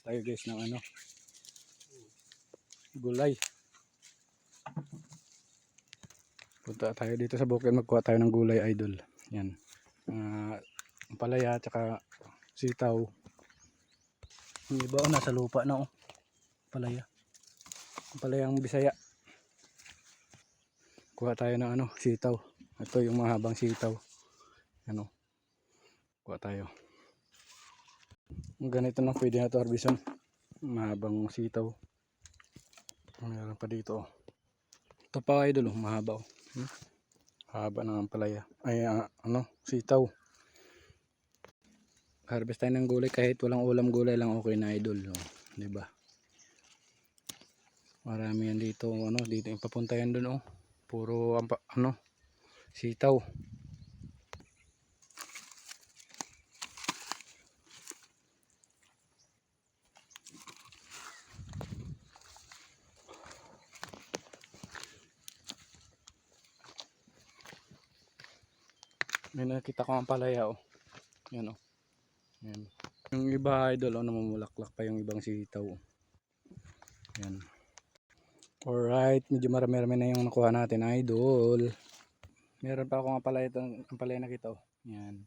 tayo guys ng ano, gulay. Punta tayo dito sa bukid, magkuha tayo ng gulay idol. Yan. Palaya at saka sitaw. Yung iba nasa lupa na palaya. Palayang Bisaya. Kuha tayo ng ano, sitaw. Ito yung mahabang sitaw. Ano? Kuha tayo. Ganito na pwede na ito harbison. Mahabang sitaw. Meron pa dito Ito pa idol mahaba haba ng palaya. Ay ano, sitaw. Harvest tayo ng gulay kahit walang ulam, gulay lang okay na idol. Di ba? Marami yan dito, ano, dito yung papuntayan doon Puro ano, sitaw. May nakita ko ang palaya Yan Yan. Yung iba idol namumulaklak pa yung ibang sitaw. Yan. Alright, medyo marami-rami na yung nakuha natin idol. Meron pa ako ang palaya nakita Yan.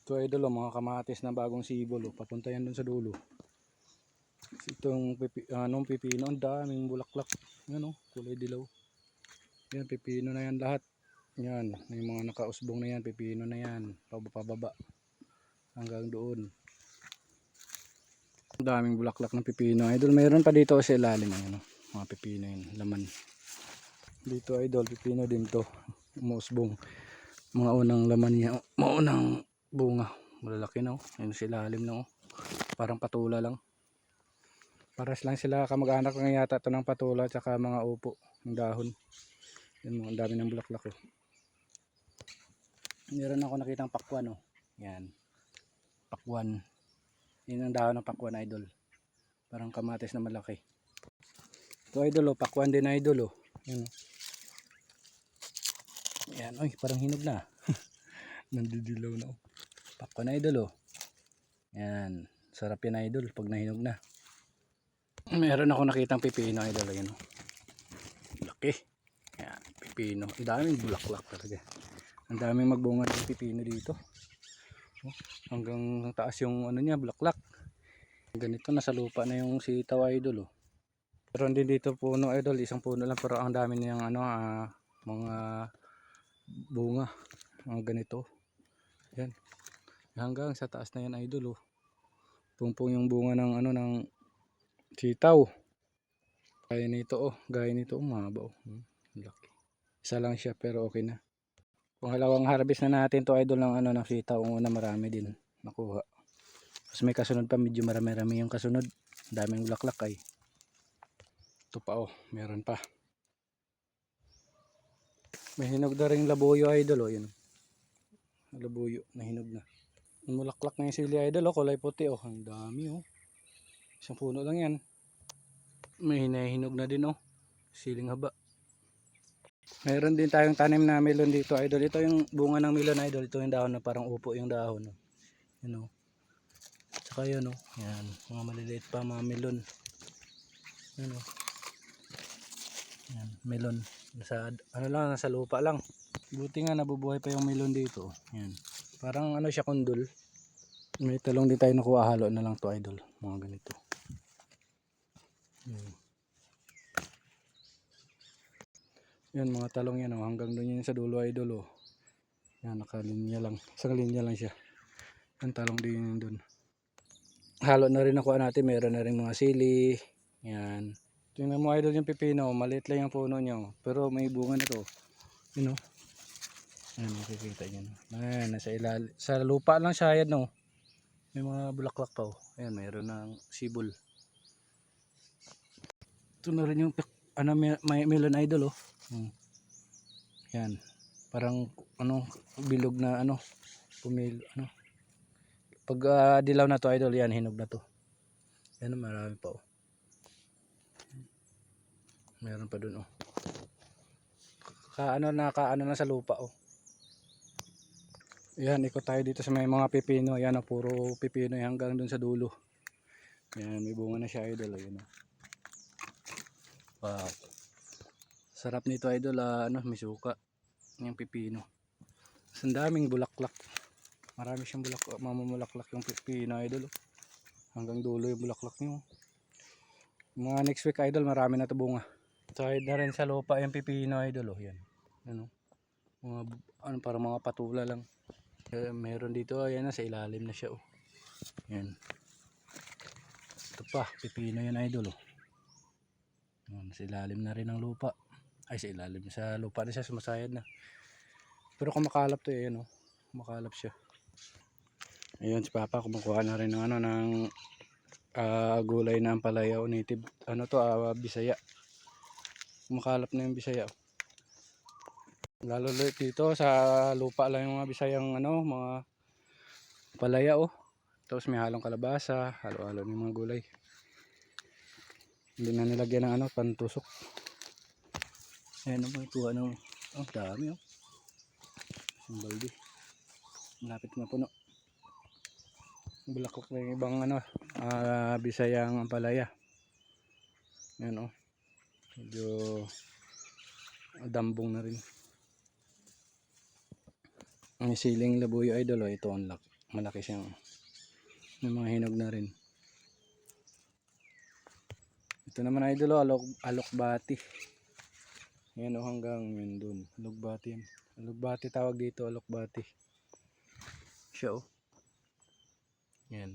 Ito idol mga kamatis na bagong sibol papunta yan dun sa dulo. Itong pipino, ang daming bulaklak. Yan kulay dilaw. Yan, pipino na yan lahat. Yan, yung mga nakausbong na yan, pipino na yan. Pababa hanggang doon. Ang daming bulaklak ng pipino idol. Mayroon pa dito sa ilalim mga pipino yun, laman. Dito idol, pipino din to. Umusbong. Mga unang laman niya, maunang bunga. Malalaki na Ayun sa ilalim na Parang patula lang. Paras lang sila kamag-anak ng yata ito ng patula at saka mga upo ng dahon. Yan ang dami ng bulaklak Meron ako nakitang pakwan Yan. Pakwan. Yan ang dahon ng pakwan idol. Parang kamatis na malaki. Ito idol pakwan din idol Yan Yan parang hinog na. Nandidilaw na Pakwan idol Yan. Sarap yan idol pag nahinog na. Meron ako nakitang pipino idol Yan laki. Yan pipino. Ang daming bulaklak talaga. Ang daming magbunga ng pipino dito. Hanggang taas yung niya, bulaklak. Ganito nasa lupa na yung sitaw idol Meron din dito puno idol, isang puno lang pero ang dami niyang mga bunga. Mga ganito. Yan. Hanggang sa taas na yan idol Pungpong yung bunga ng ng sitaw. Gaya nito mahaba laki. Isa lang siya pero okay na. Pangalawang harvest na natin to idol ng ng sitaw. Una marami din nakuha. Tapos may kasunod pa, medyo marami-rami yung kasunod. Daming bulaklak Ito pa meron pa. May hinog na ring labuyo idol yun. Labuyo na hinog na. Mulaklak na yung sili idol kulay puti Ang dami Isang puno lang yan. May hinahinog na din siling haba. Mayroon din tayong tanim na melon dito idol. Ito yung bunga ng melon idol. Ito yung dahon na parang upo yung dahon Yan Saka yun Yan. Mga maliliit pa mga melon. Yan Yan. Melon. Nasa lupa lang. Buti nga nabubuhay pa yung melon dito. Yan. Parang siya kundol. May talong din tayo nakuha. Halo na lang to idol. Mga ganito. Yan. Yan mga talong yan hanggang doon yan sa dulo idol Yan nakalinya lang. Isang linya lang siya. Ang talong din yun doon. Halo na rin nakuha natin. Meron na rin mga sili. Yan. Tingnan mo idol yung pipino. Maliit lang yung puno niya pero may bunga na to. Yun Ayan makikita nyo Ayan nasa ilalim. Sa lupa lang siya yan May mga bulaklak pa Ayan mayroon ng sibol. Ito na rin yung may melon idol Yan. Parang bilog na Pag dilaw na to idol yan hinog na to. Yan marami pa Meron pa dun kaano na sa lupa Yan ikot tayo dito sa may mga pipino. Yan puro pipino hanggang dun sa dulo. Yan, may bunga na siya idol. Ayun, oh. Wow. Sarap nito idol, may suka. Yung pipino. Ang daming bulaklak. Marami siyang mamumulaklak yung pipino idol. Oh. Hanggang dulo yung bulaklak niyo. Mga next week idol, marami na ito bunga. Side na rin sa lupa yung pipino idol. Oh. Yan. Ano? Mga, para mga patula lang. Meron dito, ayan na, sa ilalim na siya. Oh. Yan. Ito pa, pipino yan idol. Oh. Yan, sa ilalim na rin ng lupa. Ay, sa ilalim sa lupa na siya, sumasayad na. Pero kumakalap to eh, ano, kumakalap siya. Ayun, si Papa kumukuha na rin ng gulay na ampalaya o native. Ano to, Bisaya. Kumakalap na yung Bisaya. Lalo dito sa lupa lang yung mga Bisayang mga palaya oh. Tapos may halong kalabasa, halo-halo ng mga gulay. Hindi na nilagyan ng pantusok. Ayan may kuha ng dami oh. Yung baldi. Malapit na puno. Bulaklak na yung ibang Bisayang ampalaya. Ayan oh. Medyo dambong na rin. Ang siling labuyo idol oh, ito ang malaki siyang. May mga hinog na rin. Ito naman idol oh, alokbati. Ayan oh, hanggang yun dun. Alokbati yan. Alokbati tawag dito, alokbati. Siya oh. Yan.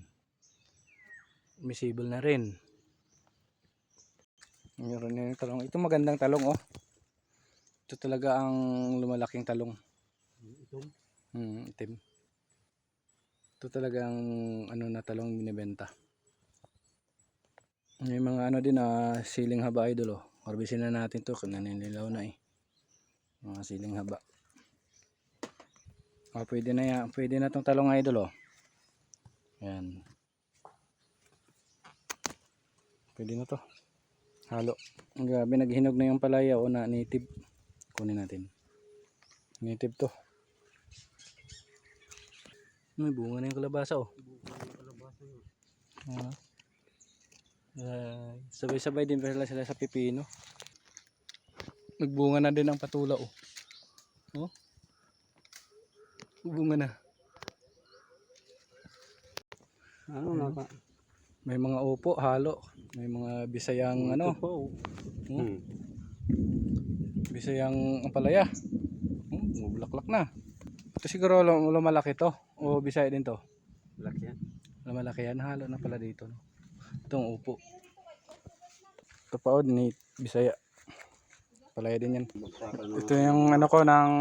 Misibol na rin. Meron na yung talong. Ito magandang talong oh. Ito talaga ang lumalaking talong. Itim. Ito talagang na talong binibenta. May mga din siling haba idol oh. Harvestin na natin to, naninilaw na eh. Mga siling haba. Pwede na yan. Pwede na tong talong idol oh. Yan. Pwede na to. Halo. Ang grabe, naghinog na yung palaya o na native. Kunin natin. Native to. May bunga na yung kalabasa oh. Sabay-sabay din sila sa pipino. Nagbunga na din ang patula oh. Oh. Bunga na. May mga upo, halo. May mga Bisayang Bisayang ampalaya. Bulaklak na. Ito siguro lumalaki to. O Bisaya din to. Malaki yan. Lumalaki yan. Halo na pala dito. No? Itong upo. Ito pa ni Bisaya. Palaya din yan. Ito yung ko ng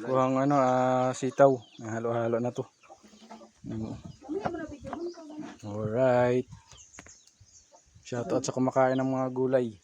kuhang sitaw. Halo-halo na to. Alright. Shoutout sa kumakain ng mga gulay.